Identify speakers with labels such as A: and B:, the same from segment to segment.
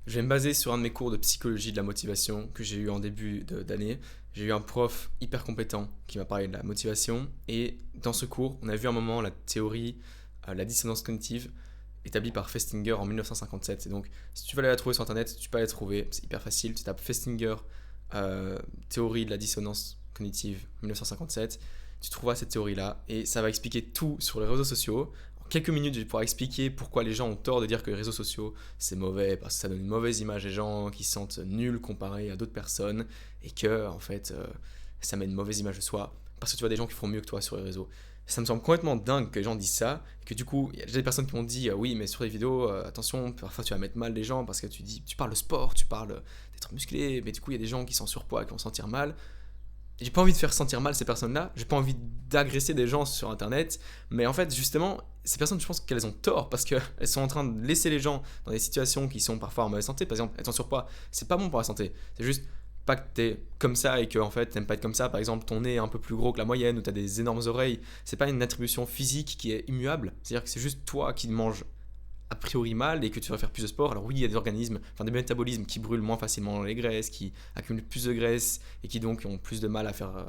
A: Je vais me baser sur un de mes cours de psychologie de la motivation que j'ai eu en début d'année. J'ai eu un prof hyper compétent qui m'a parlé de la motivation et dans ce cours, on a vu un moment la théorie, la dissonance cognitive établie par Festinger en 1957. Et donc, si tu veux aller la trouver sur internet, tu peux aller la trouver, c'est hyper facile. Tu tapes Festinger, théorie de la dissonance cognitive 1957, tu trouveras cette théorie-là et ça va expliquer tout sur les réseaux sociaux. En quelques minutes, je vais pouvoir expliquer pourquoi les gens ont tort de dire que les réseaux sociaux c'est mauvais parce que ça donne une mauvaise image des gens qui se sentent nuls comparés à d'autres personnes et que en fait ça met une mauvaise image de soi parce que tu vois des gens qui font mieux que toi sur les réseaux. Ça me semble complètement dingue que les gens disent ça et que du coup il y a déjà des personnes qui m'ont dit oui mais sur les vidéos attention parfois tu vas mettre mal les gens parce que tu parles de sport, tu parles d'être musclé mais du coup il y a des gens qui sont en surpoids qui vont se sentir mal. J'ai pas envie de faire sentir mal ces personnes-là, j'ai pas envie d'agresser des gens sur internet, mais en fait, justement, ces personnes, je pense qu'elles ont tort parce qu'elles sont en train de laisser les gens dans des situations qui sont parfois en mauvaise santé. Par exemple, être en surpoids, c'est pas bon pour la santé. C'est juste pas que t'es comme ça et que en fait t'aimes pas être comme ça. Par exemple, ton nez est un peu plus gros que la moyenne ou t'as des énormes oreilles. C'est pas une attribution physique qui est immuable. C'est-à-dire que c'est juste toi qui manges a priori mal et que tu vas faire plus de sport. Alors oui, il y a des organismes, enfin des métabolismes qui brûlent moins facilement les graisses, qui accumulent plus de graisse et qui donc ont plus de mal à faire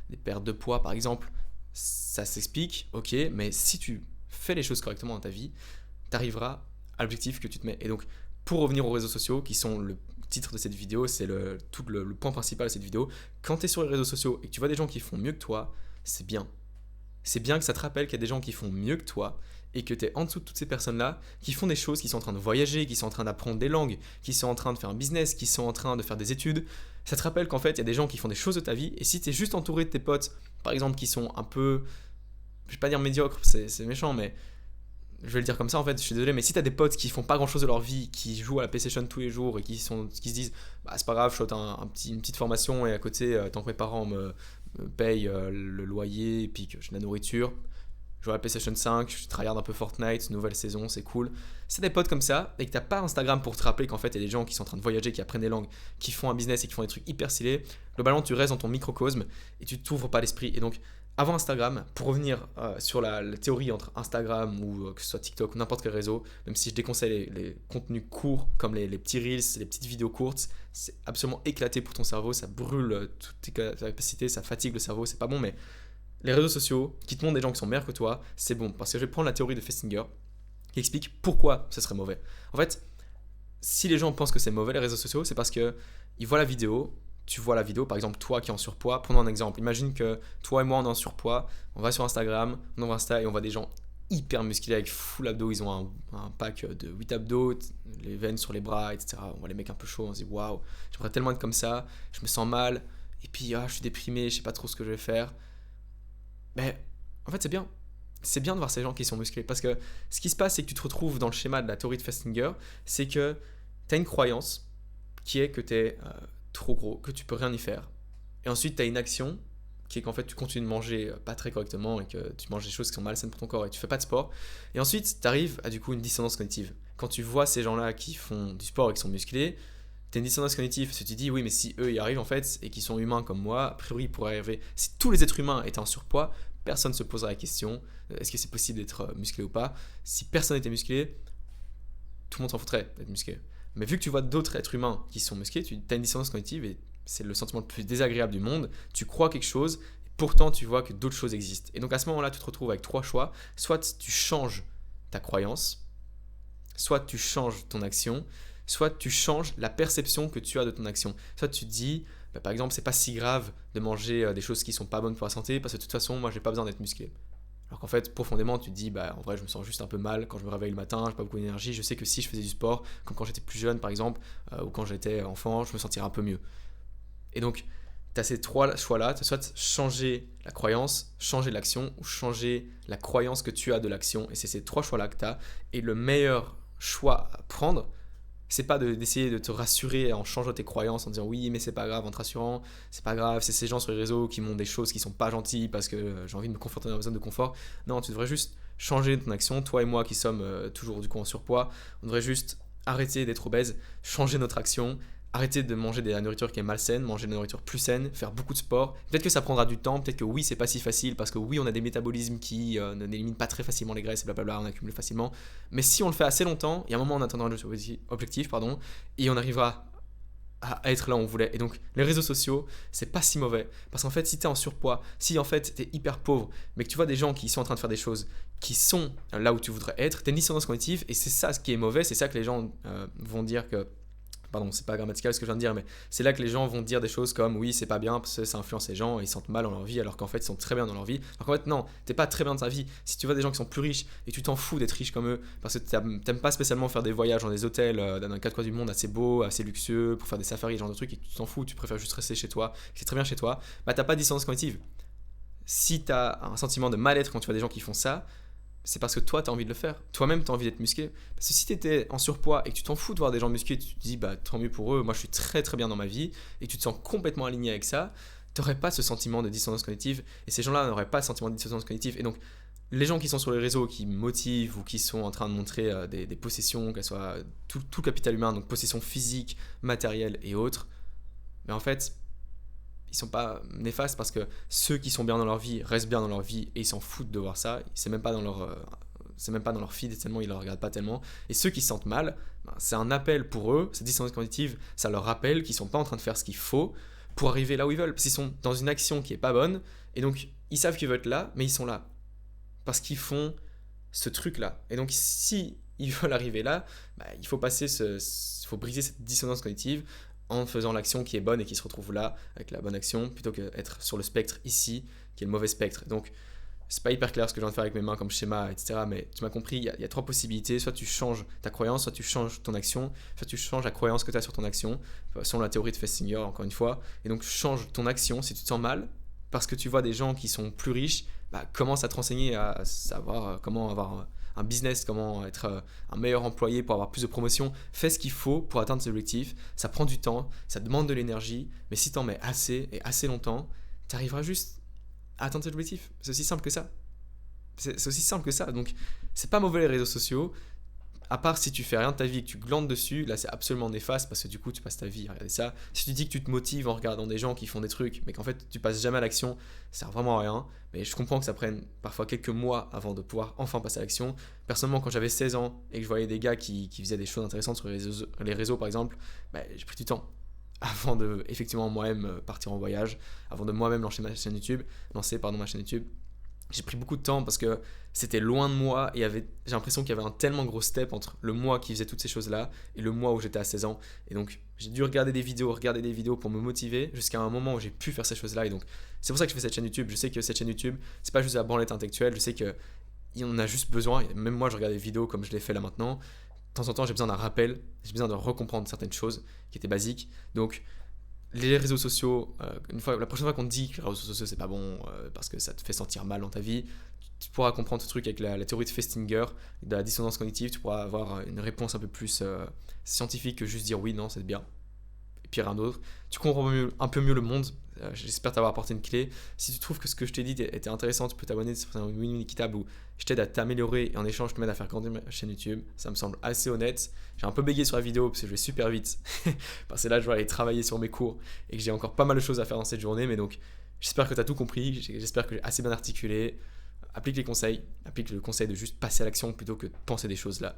A: des pertes de poids par exemple. Ça s'explique, ok, mais si tu fais les choses correctement dans ta vie, tu arriveras à l'objectif que tu te mets. Et donc, pour revenir aux réseaux sociaux, qui sont le titre de cette vidéo, c'est le point principal de cette vidéo, quand tu es sur les réseaux sociaux et que tu vois des gens qui font mieux que toi, c'est bien. C'est bien que ça te rappelle qu'il y a des gens qui font mieux que toi et que tu es en dessous de toutes ces personnes-là qui font des choses, qui sont en train de voyager, qui sont en train d'apprendre des langues, qui sont en train de faire un business, qui sont en train de faire des études. Ça te rappelle qu'en fait, il y a des gens qui font des choses de ta vie et si tu es juste entouré de tes potes, par exemple, qui sont un peu, je vais pas dire médiocres, c'est méchant, mais je vais le dire comme ça en fait, je suis désolé, mais si t'as des potes qui font pas grand chose de leur vie, qui jouent à la PlayStation tous les jours et qui se disent bah c'est pas grave, je saute une petite formation et à côté, tant que mes parents me payent le loyer et puis que j'ai de la nourriture, je joue à la PlayStation 5, je tryhard un peu Fortnite, nouvelle saison, c'est cool. C'est des potes comme ça et que t'as pas Instagram pour te rappeler qu'en fait il y a des gens qui sont en train de voyager, qui apprennent des langues, qui font un business et qui font des trucs hyper stylés, globalement tu restes dans ton microcosme et tu t'ouvres pas l'esprit. Et donc avant Instagram, pour revenir sur la théorie entre Instagram ou que ce soit TikTok ou n'importe quel réseau, même si je déconseille les contenus courts comme les petits reels, les petites vidéos courtes, c'est absolument éclaté pour ton cerveau, ça brûle toutes tes capacités, ça fatigue le cerveau, c'est pas bon, mais les réseaux sociaux qui te montrent des gens qui sont meilleurs que toi, c'est bon. Parce que je vais prendre la théorie de Festinger qui explique pourquoi ça serait mauvais. En fait, si les gens pensent que c'est mauvais les réseaux sociaux, c'est parce que ils voient la vidéo, tu vois la vidéo, par exemple toi qui es en surpoids, prenons un exemple, imagine que toi et moi on est en surpoids, on va sur Instagram, on ouvre Insta et on voit des gens hyper musclés avec full abdos, ils ont un pack de 8 abdos, les veines sur les bras, etc. On voit les mecs un peu chauds, on se dit waouh, j'aimerais tellement être comme ça, je me sens mal, et puis je suis déprimé, je sais pas trop ce que je vais faire. Mais en fait c'est bien. C'est bien de voir ces gens qui sont musclés parce que ce qui se passe c'est que tu te retrouves dans le schéma de la théorie de Festinger, c'est que tu as une croyance qui est que tu es trop gros, que tu peux rien y faire. Et ensuite, tu as une action qui est qu'en fait, tu continues de manger pas très correctement et que tu manges des choses qui sont malsaines pour ton corps et tu fais pas de sport. Et ensuite, tu arrives à du coup une dissonance cognitive. Quand tu vois ces gens-là qui font du sport et qui sont musclés, tu as une dissonance cognitive parce que tu te dis oui, mais si eux y arrivent en fait et qu'ils sont humains comme moi, a priori ils pourraient arriver. Si tous les êtres humains étaient en surpoids, personne ne se posera la question est-ce que c'est possible d'être musclé ou pas. Si personne n'était musclé, tout le monde s'en foutrait d'être musclé. Mais vu que tu vois d'autres êtres humains qui sont musclés, tu as une dissonance cognitive et c'est le sentiment le plus désagréable du monde. Tu crois quelque chose, et pourtant tu vois que d'autres choses existent. Et donc à ce moment-là, tu te retrouves avec trois choix. Soit tu changes ta croyance, soit tu changes ton action, soit tu changes la perception que tu as de ton action. Soit tu te dis, bah, par exemple, c'est pas si grave de manger des choses qui sont pas bonnes pour la santé parce que de toute façon, moi, j'ai pas besoin d'être musclé. Alors qu'en fait, profondément, tu te dis, bah, en vrai, je me sens juste un peu mal quand je me réveille le matin, j'ai pas beaucoup d'énergie. Je sais que si je faisais du sport, comme quand j'étais plus jeune, par exemple, ou quand j'étais enfant, je me sentirais un peu mieux. Et donc, tu as ces trois choix-là. Tu as soit changer la croyance, changer l'action, ou changer la croyance que tu as de l'action. Et c'est ces trois choix-là que tu as. Et le meilleur choix à prendre, c'est pas d'essayer de te rassurer en changeant tes croyances, en disant oui mais c'est pas grave, en te rassurant, c'est pas grave, c'est ces gens sur les réseaux qui montrent des choses qui sont pas gentilles parce que j'ai envie de me conforter dans ma zone de confort. Non, tu devrais juste changer ton action. Toi et moi qui sommes toujours du coup en surpoids, on devrait juste arrêter d'être obèse, changer notre action, arrêter de manger de la nourriture qui est malsaine, manger de la nourriture plus saine, faire beaucoup de sport. Peut-être que ça prendra du temps, peut-être que oui, c'est pas si facile parce que oui, on a des métabolismes qui n'éliminent pas très facilement les graisses et blablabla, on accumule facilement. Mais si on le fait assez longtemps, il y a un moment on atteindra l'objectif, et on arrivera à être là où on voulait. Et donc, les réseaux sociaux, c'est pas si mauvais. Parce qu'en fait, si t'es en surpoids, si en fait t'es hyper pauvre, mais que tu vois des gens qui sont en train de faire des choses qui sont là où tu voudrais être, t'as une dissonance cognitive et c'est ça ce qui est mauvais, c'est ça que les gens vont dire que. Pardon, c'est pas grammatical ce que je viens de dire, mais c'est là que les gens vont dire des choses comme oui, c'est pas bien parce que ça influence les gens et ils se sentent mal dans leur vie alors qu'en fait ils sont très bien dans leur vie. Alors qu'en fait, non, t'es pas très bien dans ta vie. Si tu vois des gens qui sont plus riches et tu t'en fous d'être riche comme eux parce que t'aimes pas spécialement faire des voyages dans des hôtels dans les quatre coins du monde assez beaux, assez luxueux pour faire des safaris, ce genre de trucs et que tu t'en fous, tu préfères juste rester chez toi, c'est très bien chez toi, bah t'as pas de dissonance cognitive. Si t'as un sentiment de mal-être quand tu vois des gens qui font ça, c'est parce que toi, tu as envie de le faire. Toi-même, tu as envie d'être musclé. Parce que si tu étais en surpoids et que tu t'en fous de voir des gens musclés, tu te dis, bah tant mieux pour eux, moi je suis très très bien dans ma vie, et que tu te sens complètement aligné avec ça, tu n'aurais pas ce sentiment de dissonance cognitive, et ces gens-là n'auraient pas ce sentiment de dissonance cognitive. Et donc, les gens qui sont sur les réseaux, qui motivent ou qui sont en train de montrer des possessions, qu'elles soient tout capital humain, donc possessions physiques, matérielles et autres, mais en fait, ils sont pas néfastes parce que ceux qui sont bien dans leur vie restent bien dans leur vie et ils s'en foutent de voir ça. C'est même pas dans leur c'est même pas dans leur feed tellement ils le regardent pas tellement. Et ceux qui se sentent mal, ben, c'est un appel pour eux, cette dissonance cognitive, ça leur rappelle qu'ils sont pas en train de faire ce qu'il faut pour arriver là où ils veulent. Parce qu'ils sont dans une action qui est pas bonne et donc ils savent qu'ils veulent être là, mais ils sont là parce qu'ils font ce truc là. Et donc si ils veulent arriver là, bah, il faut faut briser cette dissonance cognitive en faisant l'action qui est bonne et qui se retrouve là avec la bonne action plutôt qu'être sur le spectre ici qui est le mauvais spectre. Donc c'est pas hyper clair ce que je viens de faire avec mes mains comme schéma, etc. Mais tu m'as compris, il y a trois possibilités. Soit tu changes ta croyance, soit tu changes ton action, soit tu changes la croyance que tu as sur ton action, selon la théorie de Festinger, encore une fois. Et donc change ton action si tu te sens mal, parce que tu vois des gens qui sont plus riches, bah, commence à te renseigner, à savoir comment avoir un business, comment être un meilleur employé pour avoir plus de promotion. Fais ce qu'il faut pour atteindre tes objectifs. Ça prend du temps, ça demande de l'énergie, mais si tu en mets assez et assez longtemps, tu arriveras juste à atteindre tes objectifs. C'est aussi simple que ça. C'est aussi simple que ça. Donc, c'est pas mauvais les réseaux sociaux. À part si tu fais rien de ta vie et que tu glandes dessus, là c'est absolument néfaste parce que du coup tu passes ta vie à regarder ça. Si tu dis que tu te motives en regardant des gens qui font des trucs, mais qu'en fait tu passes jamais à l'action, ça sert vraiment à rien. Mais je comprends que ça prenne parfois quelques mois avant de pouvoir enfin passer à l'action. Personnellement, quand j'avais 16 ans et que je voyais des gars qui faisaient des choses intéressantes sur les réseaux par exemple, bah, j'ai pris du temps avant de effectivement moi-même partir en voyage, avant de moi-même lancer ma chaîne YouTube. J'ai pris beaucoup de temps parce que c'était loin de moi et j'ai l'impression qu'il y avait un tellement gros step entre le mois qui faisait toutes ces choses-là et le mois où j'étais à 16 ans. Et donc j'ai dû regarder des vidéos pour me motiver jusqu'à un moment où j'ai pu faire ces choses-là. Et donc c'est pour ça que je fais cette chaîne YouTube. Je sais que cette chaîne YouTube, c'est pas juste la branlette intellectuelle. Je sais qu'il en a juste besoin. Et même moi, je regarde des vidéos comme je l'ai fait là maintenant. De temps en temps, j'ai besoin d'un rappel. J'ai besoin de recomprendre certaines choses qui étaient basiques. Donc les réseaux sociaux, la prochaine fois qu'on te dit que les réseaux sociaux c'est pas bon parce que ça te fait sentir mal dans ta vie, tu pourras comprendre ce truc avec la théorie de Festinger, de la dissonance cognitive, tu pourras avoir une réponse un peu plus scientifique que juste dire oui, non, c'est bien, et puis rien d'autre. Tu comprends un peu mieux le monde. J'espère t'avoir apporté une clé. Si tu trouves que ce que je t'ai dit était intéressant, tu peux t'abonner sur un win-win équitable où je t'aide à t'améliorer et en échange je te m'aide à faire grandir ma chaîne YouTube. Ça me semble assez honnête. J'ai un peu bégayé sur la vidéo parce que je vais super vite. Parce que là je vais aller travailler sur mes cours et que j'ai encore pas mal de choses à faire dans cette journée. Mais donc j'espère que tu as tout compris. J'espère que j'ai assez bien articulé. Applique les conseils. Applique le conseil de juste passer à l'action plutôt que de penser des choses là.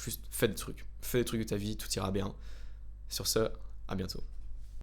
A: Juste fais des trucs. Fais des trucs de ta vie, tout ira bien. Sur ce, à bientôt.